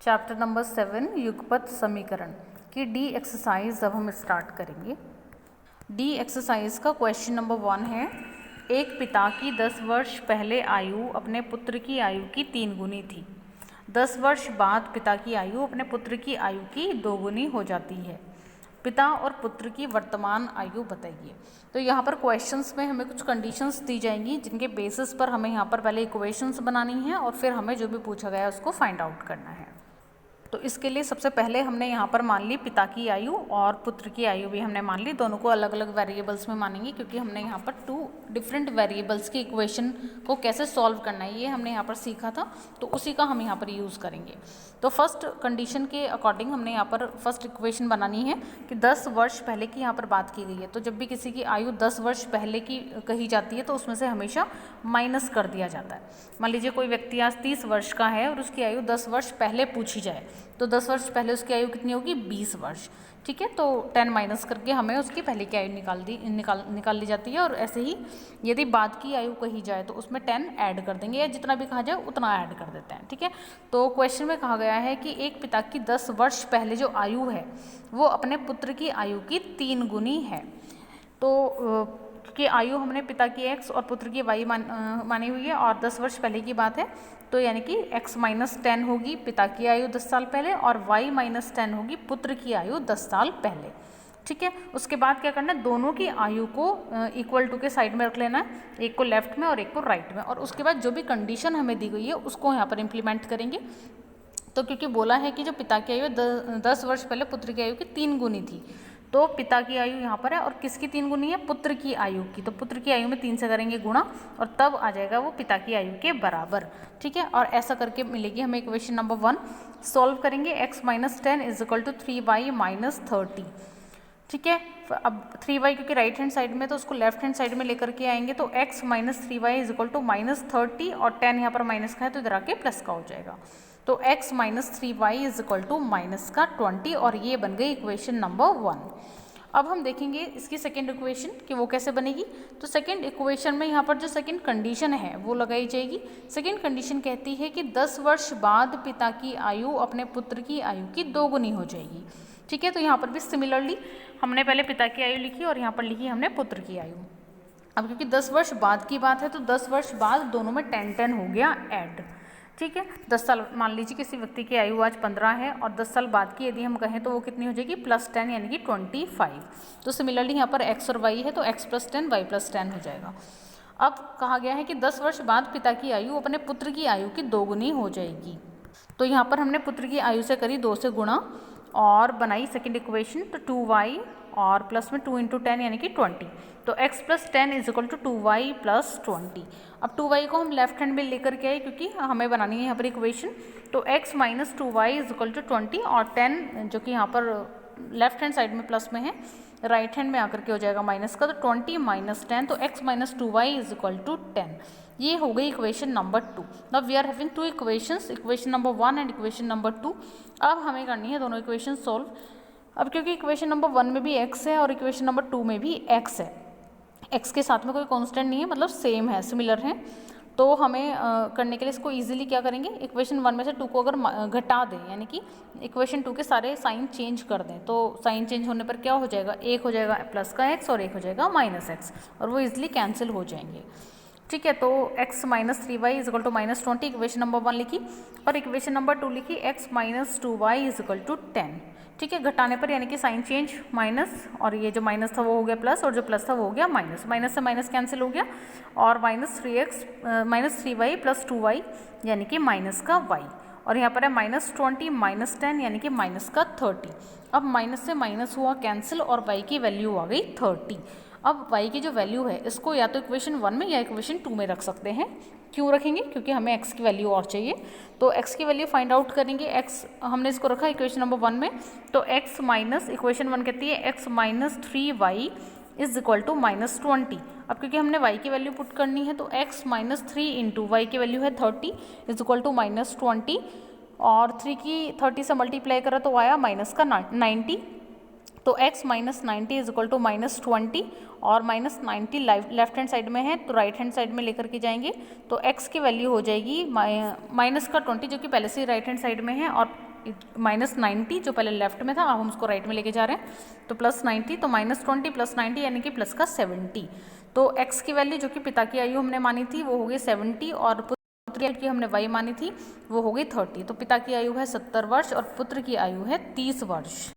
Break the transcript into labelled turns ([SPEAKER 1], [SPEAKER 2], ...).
[SPEAKER 1] Chapter number 7 युगपत समीकरण की D exercise अब हम स्टार्ट करेंगे। डी एक्सरसाइज का क्वेश्चन नंबर 1 है, एक पिता की 10 वर्ष पहले आयु अपने पुत्र की आयु की 3 गुनी थी। 10 वर्ष बाद पिता की आयु अपने पुत्र की आयु की 2 गुनी हो जाती है। पिता और पुत्र की वर्तमान आयु बताइए। तो यहाँ पर क्वेश्चंस में हमें कुछ कंडीशंस दी जाएंगी जिनके बेसिस पर हमें यहाँ पर पहले इक्वेशंस बनानी है और फिर हमें जो भी पूछा गया है उसको फाइंड आउट करना है। तो इसके लिए सबसे पहले हमने यहाँ पर मान ली पिता की आयु और पुत्र की आयु भी हमने मान ली। दोनों को अलग अलग वेरिएबल्स में मानेंगे क्योंकि हमने यहाँ पर 2 डिफरेंट वेरिएबल्स की इक्वेशन को कैसे सॉल्व करना है ये हमने यहाँ पर सीखा था, तो उसी का हम यहाँ पर यूज़ करेंगे। तो फर्स्ट कंडीशन के अकॉर्डिंग हमने यहाँ पर फर्स्ट इक्वेशन बनानी है कि 10 वर्ष पहले की यहाँ पर बात की गई है। तो जब भी किसी की आयु 10 वर्ष पहले की कही जाती है तो उसमें से हमेशा माइनस कर दिया जाता है। मान लीजिए कोई व्यक्ति आज 30 वर्ष का है और उसकी आयु 10 वर्ष पहले पूछी जाए तो 10 वर्ष पहले उसकी आयु कितनी होगी, 20 वर्ष। ठीक है, तो 10 माइनस करके हमें उसकी पहले की आयु निकाल ली जाती है। और ऐसे ही यदि बाद की आयु कही जाए तो उसमें 10 ऐड कर देंगे या जितना भी कहा जाए उतना ऐड कर देते हैं। ठीक है, तो क्वेश्चन में कहा गया है कि एक पिता की 10 वर्ष पहले जो आयु है वो अपने पुत्र की आयु की 3 गुनी है। तो कि आयु हमने पिता की x और पुत्र की y मानी हुई है और 10 वर्ष पहले की बात है, तो यानी कि x माइनस 10 होगी पिता की आयु 10 साल पहले और y माइनस 10 होगी पुत्र की आयु 10 साल पहले। ठीक है, उसके बाद क्या करना है, दोनों की आयु को इक्वल टू के साइड में रख लेना है, एक को लेफ्ट में और एक को राइट में। और उसके बाद जो भी कंडीशन हमें दी गई है उसको यहाँ पर इम्प्लीमेंट करेंगे। तो क्योंकि बोला है कि जो पिता की आयु 10 वर्ष पहले पुत्र की आयु की 3 गुनी थी, तो पिता की आयु यहाँ पर है और किसकी 3 गुनी है, पुत्र की आयु की। तो पुत्र की आयु में 3 से करेंगे गुणा और तब आ जाएगा वो पिता की आयु के बराबर। ठीक है, और ऐसा करके मिलेगी हमें इक्वेशन नंबर 1। सॉल्व करेंगे x minus 10 is equal to 3y minus 30। ठीक है, अब 3y क्योंकि राइट हैंड साइड में तो उसको लेफ्ट हैंड साइड में लेकर के आएंगे, तो x minus 3y is equal to minus 30 और 10 यहाँ पर माइनस का है तो इधर आके प्लस का हो जाएगा। तो x minus 3y is equal to minus का 20 और ये बन गई इक्वेशन नंबर 1। अब हम देखेंगे इसकी सेकेंड इक्वेशन कि वो कैसे बनेगी। तो सेकेंड इक्वेशन में यहाँ पर जो सेकेंड कंडीशन है वो लगाई जाएगी। सेकेंड कंडीशन कहती है कि 10 वर्ष बाद पिता की आयु अपने पुत्र की आयु की 2 गुनी हो जाएगी। ठीक है, तो यहाँ पर भी सिमिलरली हमने पहले पिता की आयु लिखी और यहाँ पर लिखी हमने पुत्र की आयु। अब क्योंकि 10 वर्ष बाद की बात है तो 10 वर्ष बाद दोनों में 10 हो गया ऐड। ठीक है, 10 साल मान लीजिए किसी व्यक्ति की आयु आज 15 है और 10 साल बाद की यदि हम कहें तो वो कितनी हो जाएगी, प्लस 10 यानी कि 25। तो सिमिलरली यहाँ पर x और y है तो x प्लस 10 y प्लस 10 हो जाएगा। अब कहा गया है कि 10 वर्ष बाद पिता की आयु अपने पुत्र की आयु की 2 गुनी हो जाएगी। तो यहाँ पर हमने पुत्र की आयु से करी 2 से गुणा और बनाई सेकेंड इक्वेशन, तो 2y और प्लस में 2 इंटू 10 यानी कि 20। तो x plus 10 is equal to 2y plus 20। अब 2y को हम लेफ्ट हैंड में लेकर के आए क्योंकि हमें बनानी है यहाँ पर इक्वेशन। तो x minus 2y is equal to 20 और 10 जो कि यहाँ पर लेफ्ट हैंड साइड में प्लस में है, राइट हैंड में आकर के हो जाएगा माइनस का, तो 20 माइनस 10, तो x minus 2y is equal to 10। ये हो गई equation number 2। Now we are having 2 equations, equation number 1 and equation number 2। अब हमें करनी है दोनों इक्वेशन सॉल्व। अब क्योंकि इक्वेशन नंबर 1 में भी x है और इक्वेशन नंबर 2 में भी x है, x के साथ में कोई कांस्टेंट नहीं है, मतलब सेम है, सिमिलर है, तो हमें करने के लिए इसको इजीली क्या करेंगे, इक्वेशन 1 में से 2 को अगर घटा दें यानी कि इक्वेशन 2 के सारे साइन चेंज कर दें तो साइन चेंज होने पर क्या हो जाएगा, एक हो जाएगा प्लस का x और एक हो जाएगा माइनस x और वो इजीली कैंसिल हो जाएंगे। ठीक है, तो x minus 3y is equal to minus 20 equation number 1 लिखी और इक्वेशन नंबर 2 लिखी x minus 2y is equal to 10। ठीक है, घटाने पर यानी कि साइन चेंज माइनस और ये जो माइनस था वो हो गया प्लस और जो प्लस था वो हो गया माइनस, माइनस से माइनस कैंसिल हो गया और माइनस 3y प्लस 2y यानी कि माइनस का y और यहाँ पर है माइनस 20 माइनस 10 यानी कि माइनस का 30। अब माइनस से माइनस हुआ कैंसिल और y की वैल्यू आ गई 30। अब y की जो वैल्यू है इसको या तो इक्वेशन 1 में या इक्वेशन 2 में रख सकते हैं। क्यों रखेंगे, क्योंकि हमें x की वैल्यू और चाहिए, तो x की वैल्यू फाइंड आउट करेंगे। x हमने इसको रखा इक्वेशन नंबर 1 में, तो x माइनस इक्वेशन 1 कहती है x minus 3y is equal to minus 20। अब क्योंकि हमने y की वैल्यू पुट करनी है तो x माइनस 3 इंटू वाई की वैल्यू है 30 इज इक्वल टू माइनस 20 और 3 की 30 से मल्टीप्लाई करा तो आया माइनस का 90। तो x minus 90 is equal to minus 20 और माइनस 90 लेफ्ट हैंड साइड में है तो राइट हैंड साइड में लेकर के जाएंगे तो x की वैल्यू हो जाएगी माइनस का 20 जो कि पहले से ही राइट हैंड साइड में है और -90 जो पहले लेफ्ट में था, अब हम उसको राइट में लेके जा रहे हैं, तो +90, तो -20 + 90 यानी कि प्लस का 70। तो x की वैल्यू जो कि पिता की आयु हमने मानी थी वो हो गई 70 और पुत्र की हमने y मानी थी वो हो गई 30। तो पिता की आयु है 70 वर्ष और पुत्र की आयु है 30 वर्ष।